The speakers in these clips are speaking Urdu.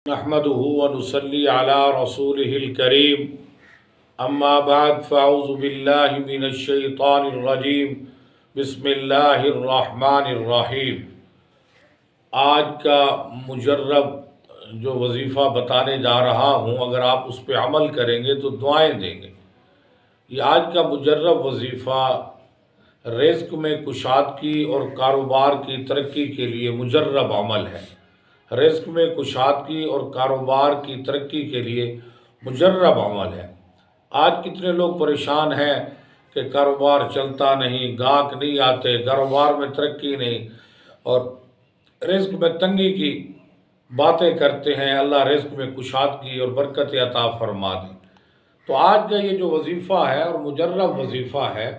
نحمده ونصلي على رسوله الكريم اما بعد فاعوذ باللہ من الشیطان الرجیم بسم اللہ الرحمن الرحیم۔ آج کا مجرب جو وظیفہ بتانے جا رہا ہوں، اگر آپ اس پہ عمل کریں گے تو دعائیں دیں گے۔ یہ آج کا مجرب وظیفہ رزق میں کشادگی اور کاروبار کی ترقی کے لیے مجرب عمل ہے۔ رزق میں کشادگی اور کاروبار کی ترقی کے لیے مجرب عمل ہے۔ آج کتنے لوگ پریشان ہیں کہ کاروبار چلتا نہیں، گاہک نہیں آتے، کاروبار میں ترقی نہیں، اور رزق میں تنگی کی باتیں کرتے ہیں۔ اللہ رزق میں کشادگی اور برکت عطا فرما دے۔ تو آج کا یہ جو وظیفہ ہے اور مجرب وظیفہ ہے،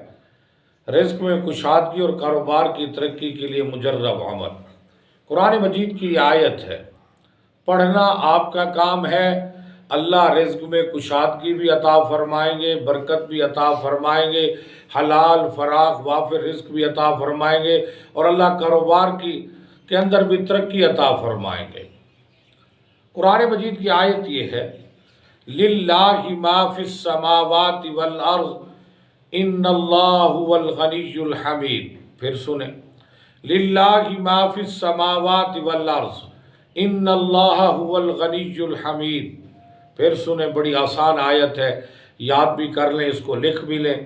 رزق میں کشادگی اور کاروبار کی ترقی کے لیے مجرب عمل، قرآن مجید کی آیت ہے۔ پڑھنا آپ کا کام ہے۔ اللہ رزق میں کشادگی بھی عطا فرمائیں گے، برکت بھی عطا فرمائیں گے، حلال فراخ وافر رزق بھی عطا فرمائیں گے، اور اللہ کاروبار کے اندر بھی ترقی عطا فرمائیں گے۔ قرآن مجید کی آیت یہ ہے، للہ ما فی السماوات والارض ان اللہ هو الغنی الحمید۔ پھر سنیں، للہ ما فی السماوات والارض ان اللہ هو الغنی الحمید۔ پھر سنیں، بڑی آسان آیت ہے، یاد بھی کر لیں، اس کو لکھ بھی لیں۔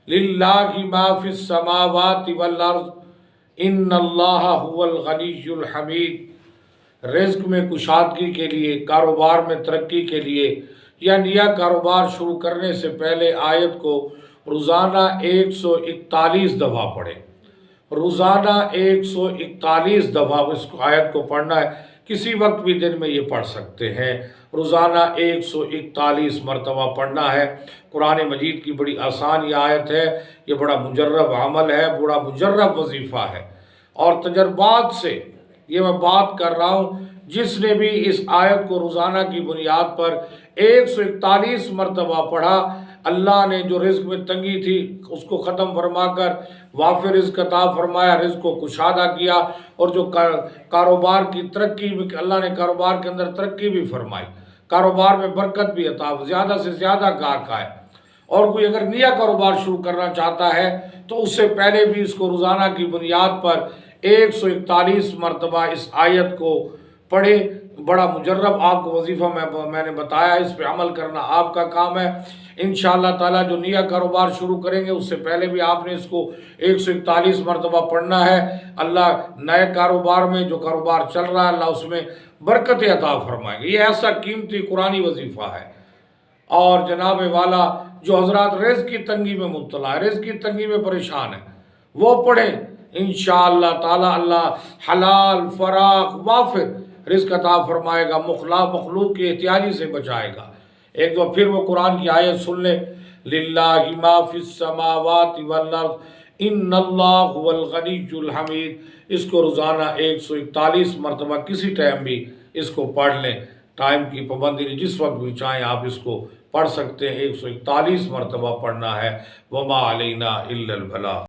للہ ما فی السماوات والارض ان اللہ هو الغنی الحمید۔ رزق میں کشادگی کے لیے، کاروبار میں ترقی کے لیے، یا نیا کاروبار شروع کرنے سے پہلے آیت کو روزانہ 141 دفعہ پڑھیں۔ روزانہ 141 دفعہ اس آیت کو پڑھنا ہے۔ کسی وقت بھی دن میں یہ پڑھ سکتے ہیں۔ روزانہ 141 مرتبہ پڑھنا ہے۔ قرآن مجید کی بڑی آسان یہ آیت ہے، یہ بڑا مجرب عمل ہے، بڑا مجرب وظیفہ ہے، اور تجربات سے یہ میں بات کر رہا ہوں۔ جس نے بھی اس آیت کو روزانہ کی بنیاد پر 141 مرتبہ پڑھا، اللہ نے جو رزق میں تنگی تھی اس کو ختم فرما کر وافر رزق عطا فرمایا، رزق کو کشادہ کیا، اور جو کاروبار کی ترقی بھی، اللہ نے کاروبار کے اندر ترقی بھی فرمائی، کاروبار میں برکت بھی عطا، زیادہ سے زیادہ گاہک آئے۔ اور کوئی اگر نیا کاروبار شروع کرنا چاہتا ہے تو اس سے پہلے بھی اس کو روزانہ کی بنیاد پر 141 مرتبہ اس آیت کو پڑھے۔ بڑا مجرب آپ کو وظیفہ میں نے بتایا، اس پہ عمل کرنا آپ کا کام ہے۔ انشاءاللہ تعالیٰ جو نیا کاروبار شروع کریں گے اس سے پہلے بھی آپ نے اس کو 141 مرتبہ پڑھنا ہے۔ اللہ نئے کاروبار میں، جو کاروبار چل رہا ہے، اللہ اس میں برکت عطا فرمائیں گے۔ یہ ایسا قیمتی قرآنی وظیفہ ہے۔ اور جناب والا جو حضرات رزق کی تنگی میں مبتلا ہے، رزق کی تنگی میں پریشان ہیں، وہ پڑھیں۔ انشاءاللہ تعالیٰ اللہ حلال فراخ وافر رزق عطا فرمائے گا، مخلوق کی احتیاجی سے بچائے گا۔ ایک دو پھر وہ قرآن کی آیت سن لیں، للہ ما فی السماوات والارض ان اللہ هو الغنی الحمید۔ اس کو روزانہ 141 مرتبہ کسی ٹائم بھی اس کو پڑھ لیں، ٹائم کی پابندی نہیں، جس وقت بھی چاہیں آپ اس کو پڑھ سکتے ہیں۔ 141 مرتبہ پڑھنا ہے۔ وما علینا الا البلاغ۔